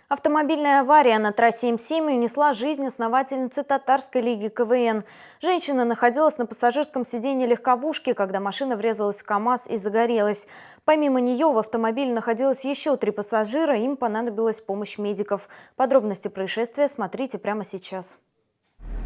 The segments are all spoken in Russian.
Автомобильная авария на трассе М7 унесла жизнь основательницы татарской лиги КВН. Женщина находилась на пассажирском сиденье легковушки, когда машина врезалась в КАМАЗ и загорелась. Помимо нее в автомобиле находилось еще 3 пассажира, им понадобилась помощь медиков. Подробности происшествия смотрите прямо сейчас.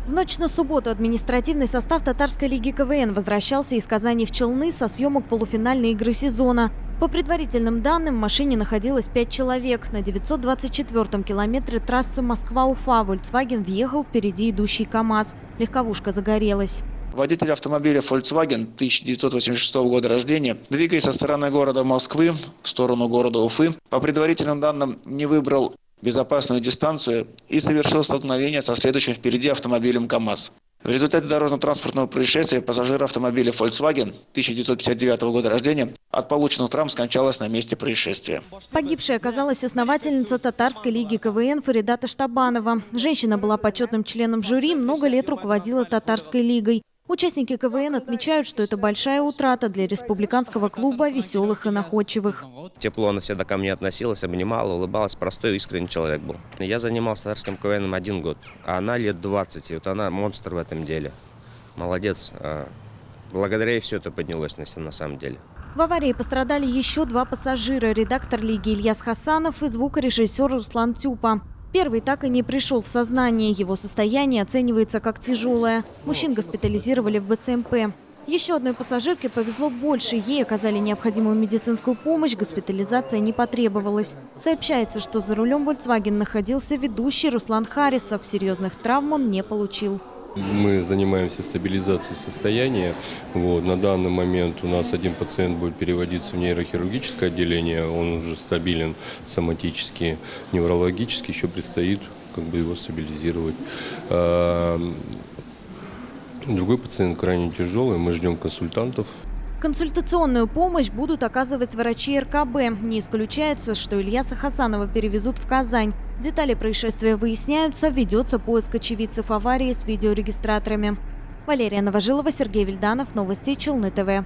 В ночь на субботу административный состав татарской лиги КВН возвращался из Казани в Челны со съемок полуфинальной игры сезона. По предварительным данным, в машине находилось 5 человек. На 924-м километре трассы Москва-Уфа Volkswagen въехал впереди идущий КАМАЗ. Легковушка загорелась. Водитель автомобиля Volkswagen 1986 года рождения, двигаясь со стороны города Москвы в сторону города Уфы, по предварительным данным не выбрал безопасную дистанцию и совершил столкновение со следующим впереди автомобилем КАМАЗ. В результате дорожно-транспортного происшествия пассажир автомобиля Volkswagen 1959 года рождения от полученных травм скончалась на месте происшествия. Погибшей оказалась основательница татарской лиги КВН Фарида Таштабанова. Женщина была почетным членом жюри, много лет руководила татарской лигой. Участники КВН отмечают, что это большая утрата для республиканского клуба веселых и находчивых. Тепло она всегда ко мне относилась, обнимала, улыбалась, простой, искренний человек был. Я занимался татарским КВНом 1 год, а она лет 20. И вот она монстр в этом деле. Молодец. Благодаря ей все это поднялось на самом деле. В аварии пострадали еще 2 пассажира – редактор лиги Ильяс Хасанов и звукорежиссер Руслан Тюпа. Первый так и не пришел в сознание. Его состояние оценивается как тяжелое. Мужчин госпитализировали в БСМП. Еще одной пассажирке повезло больше. Ей оказали необходимую медицинскую помощь. Госпитализация не потребовалась. Сообщается, что за рулем Volkswagen находился ведущий Руслан Харисов. Серьезных травм он не получил. Мы занимаемся стабилизацией состояния. На данный момент у нас один пациент будет переводиться в нейрохирургическое отделение. Он уже стабилен соматически, неврологически. Еще предстоит его стабилизировать. Другой пациент крайне тяжелый. Мы ждем консультантов. Консультационную помощь будут оказывать врачи РКБ. Не исключается, что Ильяса Хасанова перевезут в Казань. Детали происшествия выясняются, ведется поиск очевидцев аварии с видеорегистраторами. Валерия Новожилова, Сергей Вильданов, Новости Челны ТВ.